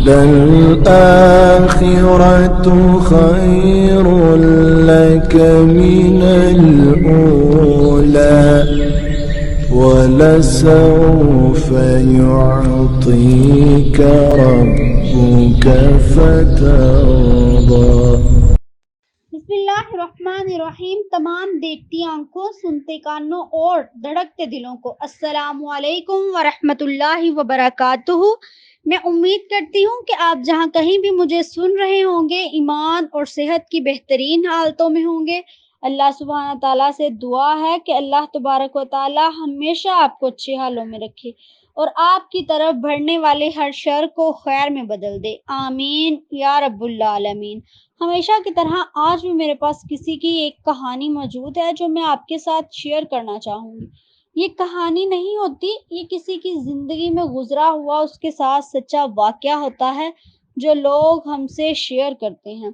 وَلَلْآخِرَةُ خَيْرٌ لَكَ مِنَ الْأُولَى وَلَسَوْفَ يُعْطِيكَ رَبُّكَ فَتَرْضَى۔ بسم اللہ الرحمن الرحیم۔ تمام دیکھتی آنکھوں، سنتے کانوں اور دھڑکتے دلوں کو السلام علیکم ورحمۃ اللہ وبرکاتہ۔ میں امید کرتی ہوں کہ آپ جہاں کہیں بھی مجھے سن رہے ہوں گے ایمان اور صحت کی بہترین حالتوں میں ہوں گے۔ اللہ سبحانہ تعالیٰ سے دعا ہے کہ اللہ تبارک و تعالیٰ ہمیشہ آپ کو اچھے حالوں میں رکھے اور آپ کی طرف بڑھنے والے ہر شر کو خیر میں بدل دے، آمین یا رب العالمین۔ ہمیشہ کی طرح آج بھی میرے پاس کسی کی ایک کہانی موجود ہے جو میں آپ کے ساتھ شیئر کرنا چاہوں گی۔ یہ کہانی نہیں ہوتی، یہ کسی کی زندگی میں گزرا ہوا اس کے ساتھ سچا واقعہ ہوتا ہے جو لوگ ہم سے شیئر کرتے ہیں،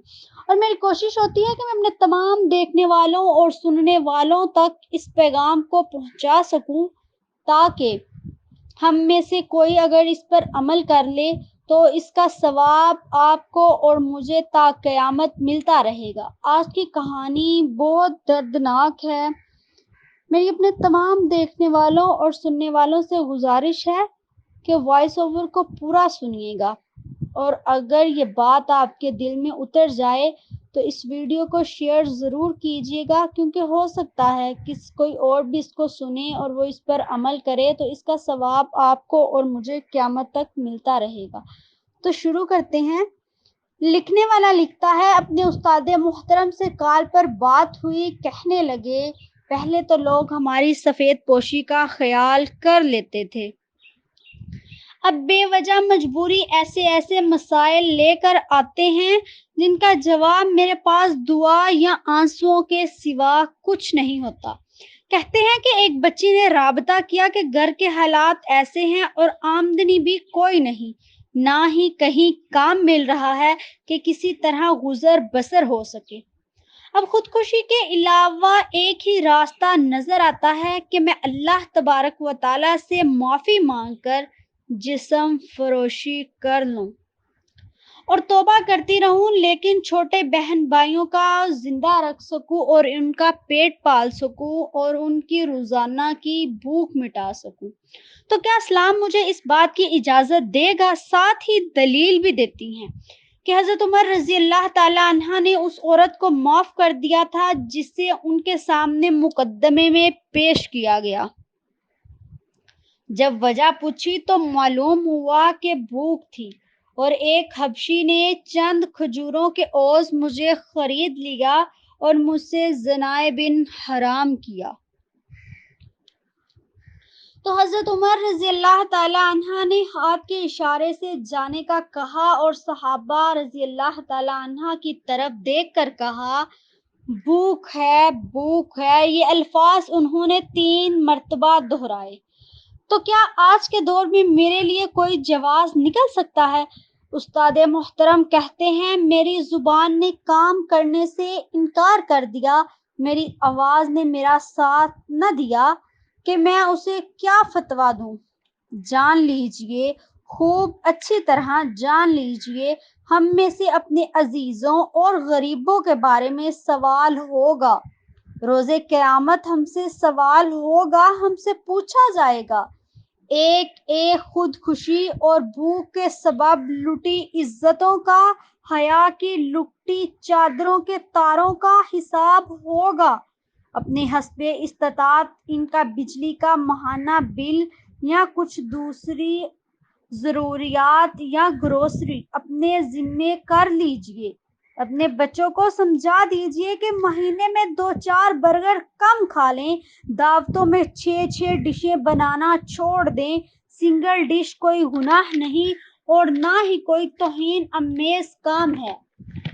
اور میری کوشش ہوتی ہے کہ میں اپنے تمام دیکھنے والوں اور سننے والوں تک اس پیغام کو پہنچا سکوں، تاکہ ہم میں سے کوئی اگر اس پر عمل کر لے تو اس کا ثواب آپ کو اور مجھے تا قیامت ملتا رہے گا۔ آج کی کہانی بہت دردناک ہے۔ میری اپنے تمام دیکھنے والوں اور سننے والوں سے گزارش ہے کہ وائس اوور کو پورا سنیے گا، اور اگر یہ بات آپ کے دل میں اتر جائے تو اس ویڈیو کو شیئر ضرور کیجیے گا، کیونکہ ہو سکتا ہے کہ کوئی اور بھی اس کو سنے اور وہ اس پر عمل کرے تو اس کا ثواب آپ کو اور مجھے قیامت تک ملتا رہے گا۔ تو شروع کرتے ہیں۔ لکھنے والا لکھتا ہے، اپنے استاد محترم سے کال پر بات ہوئی، کہنے لگے پہلے تو لوگ ہماری سفید پوشی کا خیال کر لیتے تھے، اب بے وجہ مجبوری ایسے مسائل لے کر آتے ہیں جن کا جواب میرے پاس دعا یا آنسوؤں کے سوا کچھ نہیں ہوتا۔ کہتے ہیں کہ ایک بچی نے رابطہ کیا کہ گھر کے حالات ایسے ہیں اور آمدنی بھی کوئی نہیں، نہ ہی کہیں کام مل رہا ہے کہ کسی طرح گزر بسر ہو سکے۔ اب خودکشی کے علاوہ ایک ہی راستہ نظر آتا ہے کہ میں اللہ تبارک و تعالیٰ سے معافی مانگ کر جسم فروشی کر لوں اور توبہ کرتی رہوں، لیکن چھوٹے بہن بھائیوں کا زندہ رکھ سکوں اور ان کا پیٹ پال سکوں اور ان کی روزانہ کی بھوک مٹا سکوں۔ تو کیا اسلام مجھے اس بات کی اجازت دے گا؟ ساتھ ہی دلیل بھی دیتی ہیں کہ حضرت عمر رضی اللہ تعالیٰ عنہ نے اس عورت کو معاف کر دیا تھا جسے ان کے سامنے مقدمے میں پیش کیا گیا۔ جب وجہ پوچھی تو معلوم ہوا کہ بھوک تھی، اور ایک حبشی نے چند کھجوروں کے عوض مجھے خرید لیا اور مجھ سے زنائے بن حرام کیا۔ تو حضرت عمر رضی اللہ تعالیٰ عنہ نے ہاتھ کے اشارے سے جانے کا کہا اور صحابہ رضی اللہ تعالیٰ عنہ کی طرف دیکھ کر کہا، بھوک ہے، بھوک ہے۔ یہ الفاظ انہوں نے 3 مرتبہ دہرائے۔ تو کیا آج کے دور میں میرے لیے کوئی جواز نکل سکتا ہے؟ استاد محترم کہتے ہیں، میری زبان نے کام کرنے سے انکار کر دیا، میری آواز نے میرا ساتھ نہ دیا کہ میں اسے کیا فتویٰ دوں۔ جان لیجئے، خوب اچھی طرح جان لیجئے، ہم میں سے اپنے عزیزوں اور غریبوں کے بارے میں سوال ہوگا۔ روز قیامت ہم سے سوال ہوگا، ہم سے پوچھا جائے گا، ایک خودکشی اور بھوک کے سبب لوٹی عزتوں کا، حیا کی لکٹی چادروں کے تاروں کا حساب ہوگا۔ اپنے حسب استطاعت ان کا بجلی کا ماہانہ بل یا کچھ دوسری ضروریات یا گروسری اپنے ذمے کر لیجئے۔ اپنے بچوں کو سمجھا دیجئے کہ مہینے میں 2-4 برگر کم کھا لیں، دعوتوں میں 6 ڈشیں بنانا چھوڑ دیں۔ سنگل ڈش کوئی گناہ نہیں اور نہ ہی کوئی توہین آمیز کام ہے۔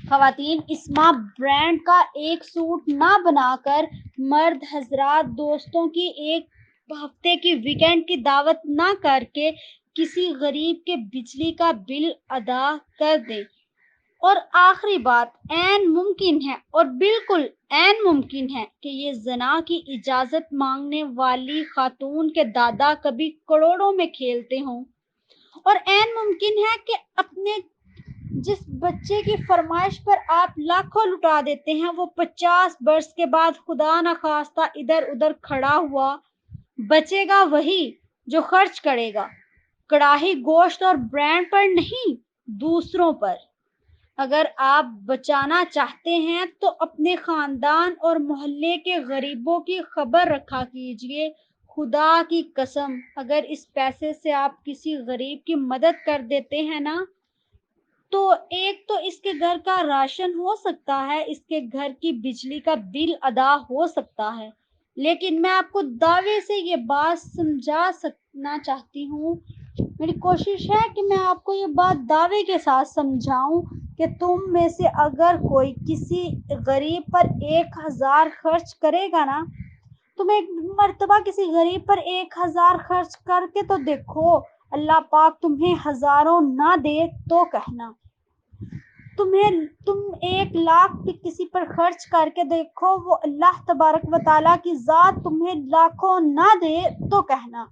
خواتین اسما برانڈ کا ایک سوٹ نہ بنا کر مرد حضرات دوستوں کی ایک ہفتے کی ویکینڈ کی دعوت نہ کر کے کسی غریب کے بجلی کا بل ادا کر دیں۔ اور آخری بات، عین ممکن ہے اور بالکل عین ممکن ہے کہ یہ زنا کی اجازت مانگنے والی خاتون کے دادا کبھی کروڑوں میں کھیلتے ہوں اور عین ممکن ہے کہ اپنے جس بچے کی فرمائش پر آپ لاکھوں لٹا دیتے ہیں وہ 50 برس کے بعد خدا نخواستہ ادھر ادھر کھڑا ہوا، بچے گا وہی جو خرچ کرے گا کڑاہی گوشت اور برانڈ پر نہیں، دوسروں پر۔ اگر آپ بچانا چاہتے ہیں تو اپنے خاندان اور محلے کے غریبوں کی خبر رکھا کیجیے۔ خدا کی قسم اگر اس پیسے سے آپ کسی غریب کی مدد کر دیتے ہیں نا، تو ایک تو اس کے گھر کا راشن ہو سکتا ہے، اس کے گھر کی بجلی کا بل ادا ہو سکتا ہے۔ لیکن میں آپ کو دعوے سے یہ بات سمجھا سکنا چاہتی ہوں، میری کوشش ہے کہ میں آپ کو یہ بات دعوے کے ساتھ سمجھاؤں کہ تم میں سے اگر کوئی کسی غریب پر 1000 خرچ کرے گا نا، تم ایک مرتبہ کسی غریب پر 1000 خرچ کر کے تو دیکھو، اللہ پاک تمہیں ہزاروں نہ دے تو کہنا۔ تم 1,00,000 بھی کسی پر خرچ کر کے دیکھو، وہ اللہ تبارک و تعالیٰ کی ذات تمہیں لاکھوں نہ دے تو کہنا۔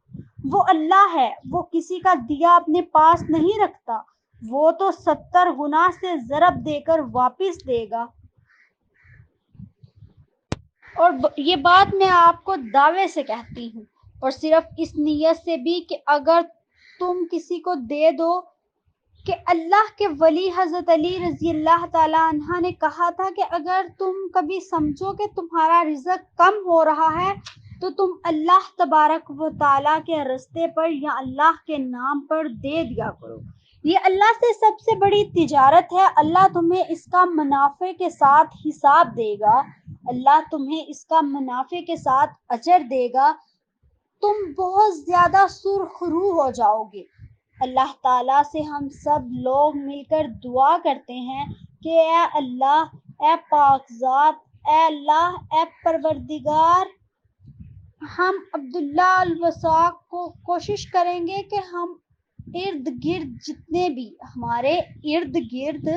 وہ اللہ ہے، وہ کسی کا دیا اپنے پاس نہیں رکھتا، وہ تو 70 گنا سے ضرب دے کر واپس دے گا۔ اور یہ بات میں آپ کو دعوے سے کہتی ہوں، اور صرف اس نیت سے بھی کہ اگر تم کسی کو دے دو، کہ اللہ کے ولی حضرت علی رضی اللہ تعالیٰ عنہ نے کہا تھا کہ اگر تم کبھی سمجھو کہ تمہارا رزق کم ہو رہا ہے تو تم اللہ تبارک و تعالیٰ کے رستے پر یا اللہ کے نام پر دے دیا کرو۔ یہ اللہ سے سب سے بڑی تجارت ہے، اللہ تمہیں اس کا منافع کے ساتھ حساب دے گا، اللہ تمہیں اس کا منافع کے ساتھ اجر دے گا، تم بہت زیادہ سرخ روح ہو جاؤ گے۔ اللہ تعالیٰ سے ہم سب لوگ مل کر دعا کرتے ہیں کہ اے اللہ، اے پاک ذات، اے اللہ، اے پروردگار، ہم عبداللہ الوثاق کو کوشش کریں گے کہ ہم ارد گرد ہمارے ارد گرد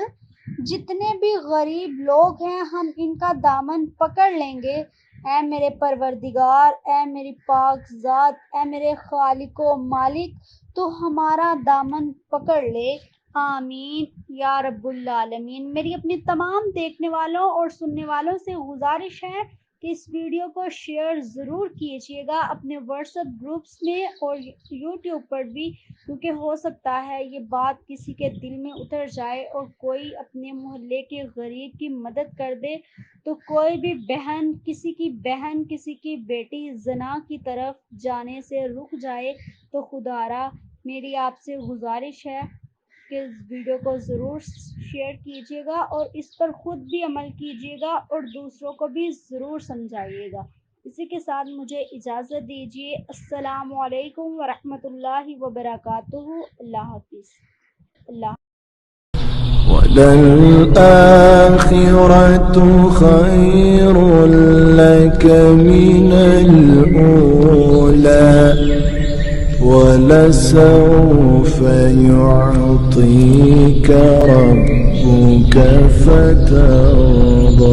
جتنے بھی غریب لوگ ہیں، ہم ان کا دامن پکڑ لیں گے۔ اے میرے پروردگار، اے میری پاک ذات، اے میرے خالق و مالک، تو ہمارا دامن پکڑ لے، آمین یا رب العالمین۔ میری اپنی تمام دیکھنے والوں اور سننے والوں سے گزارش ہے کہ اس ویڈیو کو شیئر ضرور کیجیے گا اپنے واٹس ایپ گروپس میں اور یوٹیوب پر بھی، کیونکہ ہو سکتا ہے یہ بات کسی کے دل میں اتر جائے اور کوئی اپنے محلے کے غریب کی مدد کر دے، تو کوئی بھی بہن کسی کی بیٹی زنا کی طرف جانے سے رک جائے۔ تو خدارا میری آپ سے گزارش ہے کہ اس ویڈیو کو ضرور شیئر کیجیے گا اور اس پر خود بھی عمل کیجیے گا اور دوسروں کو بھی ضرور سمجھائیے گا۔ اسی کے ساتھ مجھے اجازت دیجیے۔ السلام علیکم ورحمۃ اللہ وبرکاتہ۔ اللہ حافظ۔ اللہ وَلَلْآخِرَةُ خَيْرٌ لَكَ مِنَ الْأُولَى وَلَسَوْفَ يُعْطِيكَ رَبُّكَ فَتَرْضَىٰ